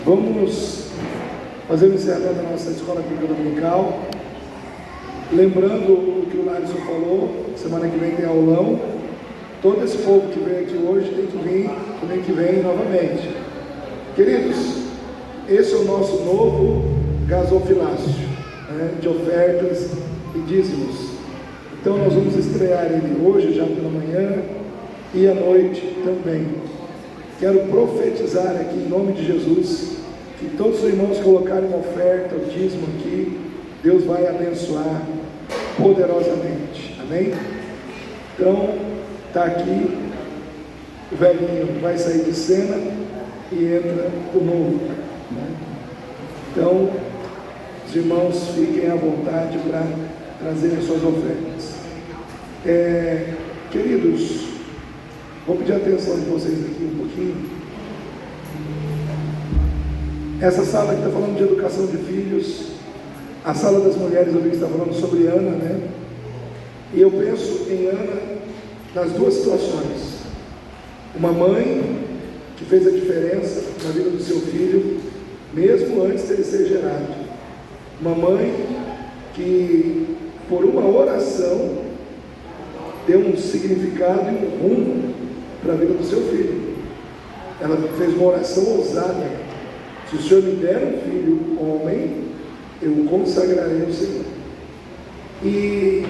Vamos fazer o encerramento da nossa escola bíblica dominical. Lembrando o que o Larson falou, semana que vem tem aulão. Todo esse povo que veio aqui hoje tem que vir semana que vem novamente. Queridos, esse é o nosso novo gasofilácio, né, de ofertas e dízimos. Então nós vamos estrear ele hoje, já pela manhã, e à noite também. Quero profetizar aqui em nome de Jesus, que todos os irmãos colocarem uma oferta, o dízimo aqui, Deus vai abençoar poderosamente, amém? Então, está aqui, o velhinho vai sair de cena e entra o novo, né? Então, os irmãos fiquem à vontade para trazerem suas ofertas. Queridos, vou pedir a atenção de vocês aqui um pouquinho. Essa sala aqui está falando de educação de filhos. A sala das mulheres, eu vi que está falando sobre Ana, né? E eu penso em Ana nas duas situações. Uma mãe que fez a diferença na vida do seu filho, mesmo antes dele ser gerado. Uma mãe que, por uma oração, deu um significado e um rumo para a vida do seu filho. Ela fez uma oração ousada: se o Senhor me der um filho homem, eu o consagrarei ao Senhor. E,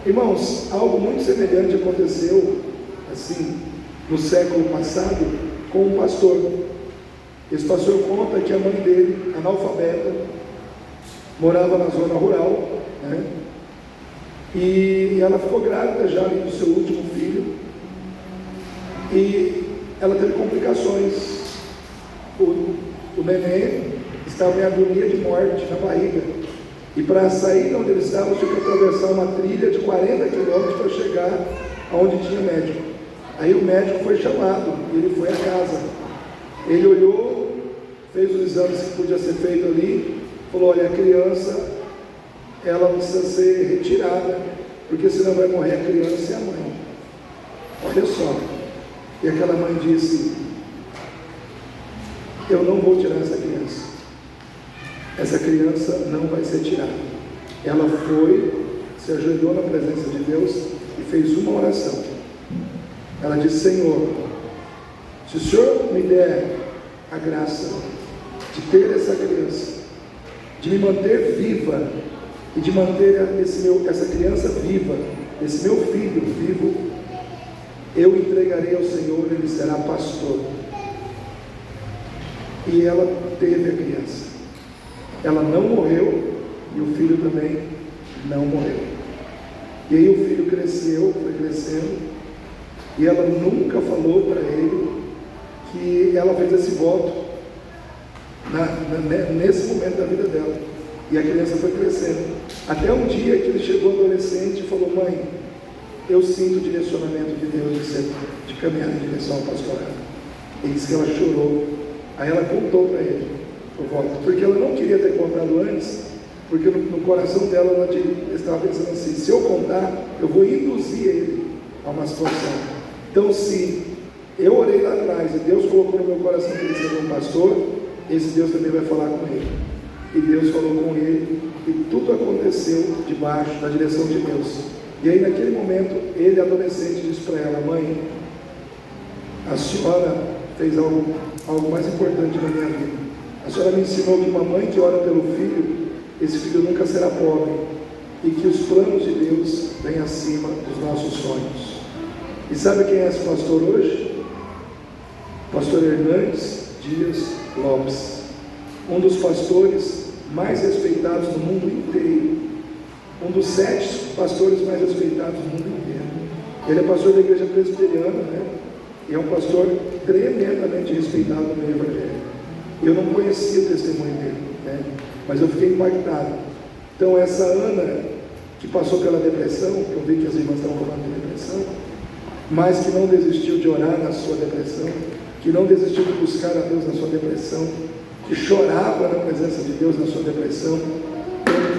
irmãos, algo muito semelhante aconteceu assim no século passado com um pastor. Esse pastor conta que a mãe dele, analfabeta, morava na zona rural, né? E ela ficou grávida já ali do seu último filho, e ela teve complicações. O neném estava em agonia de morte na barriga, e para sair de onde ele estava, tinha que atravessar uma trilha de 40 quilômetros para chegar aonde tinha médico. Aí o médico foi chamado, e ele foi à casa. Ele olhou, fez os exames que podia ser feito ali, falou: olha, a criança, ela precisa ser retirada, porque senão vai morrer a criança e a mãe. Olha só. E aquela mãe disse: eu não vou tirar essa criança. Essa criança não vai ser tirada. Ela foi, se ajoelhou na presença de Deus e fez uma oração. Ela disse: Senhor, se o Senhor me der a graça de ter essa criança, de me manter viva e de manter essa criança viva, esse meu filho vivo, eu entregarei ao Senhor, ele será pastor. E ela teve a criança. Ela não morreu e o filho também não morreu. E aí o filho cresceu, foi crescendo, e ela nunca falou para ele que ela fez esse voto nesse momento da vida dela. E a criança foi crescendo, até um dia que ele chegou adolescente e falou: mãe, eu sinto o direcionamento de Deus de caminhar em direção ao pastorado. Ele disse que ela chorou. Aí ela contou para ele o voto, porque ela não queria ter contado antes, porque no coração dela ela estava pensando assim: se eu contar, eu vou induzir ele a uma situação. Então, se eu orei lá atrás e Deus colocou no meu coração que ele seria um pastor, esse Deus também vai falar com ele. E Deus falou com ele, e tudo aconteceu debaixo da direção de Deus. E aí naquele momento, ele adolescente disse para ela: mãe, a senhora fez algo mais importante na minha vida. A senhora me ensinou que uma mãe que ora pelo filho, esse filho nunca será pobre, e que os planos de Deus vêm acima dos nossos sonhos. E sabe quem é esse pastor hoje? Pastor Hernandes Dias Lopes, um dos pastores mais respeitados do mundo inteiro, um dos 7 pastores mais respeitados do mundo inteiro. Ele é pastor da igreja presbiteriana, né? E é um pastor tremendamente respeitado no meio evangélico. Eu não conhecia o testemunho dele, né? Mas eu fiquei impactado. Então essa Ana, que passou pela depressão, que eu vi que as irmãs estavam falando de depressão, mas que não desistiu de orar na sua depressão, que não desistiu de buscar a Deus na sua depressão, que chorava na presença de Deus na sua depressão.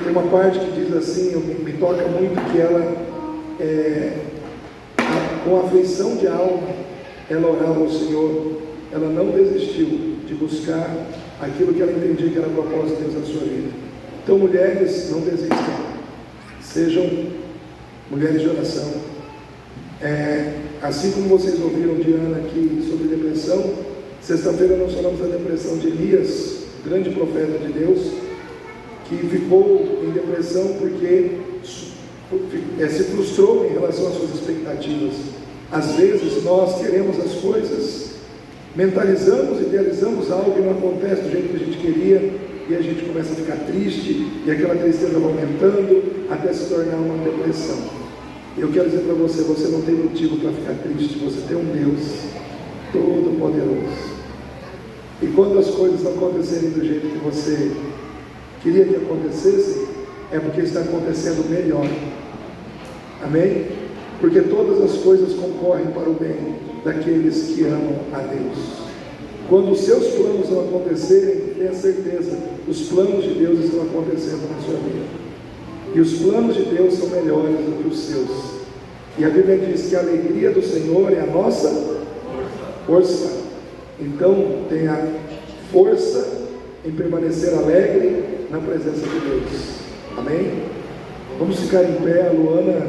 Tem uma parte que diz assim, me toca muito, que ela, com aflição de alma, ela orava ao Senhor, ela não desistiu de buscar aquilo que ela entendia que era propósito de Deus na sua vida. Então, mulheres, não desistam, sejam mulheres de oração. Assim como vocês ouviram de Ana aqui sobre depressão, sexta-feira nós falamos da depressão de Elias, grande profeta de Deus, que ficou em depressão porque se frustrou em relação às suas expectativas. Às vezes nós queremos as coisas, mentalizamos, idealizamos algo que não acontece do jeito que a gente queria, e a gente começa a ficar triste, e aquela tristeza vai aumentando até se tornar uma depressão. Eu quero dizer para você, você não tem motivo para ficar triste, você tem um Deus todo-poderoso. E quando as coisas não acontecerem do jeito que você queria que acontecessem, é porque está acontecendo melhor. Amém? Porque todas as coisas concorrem para o bem daqueles que amam a Deus. Quando os seus planos não acontecerem, tenha certeza, os planos de Deus estão acontecendo na sua vida. E os planos de Deus são melhores do que os seus. E a Bíblia diz que a alegria do Senhor é a nossa força. Então, tenha força em permanecer alegre na presença de Deus. Amém? Vamos ficar em pé. A Luana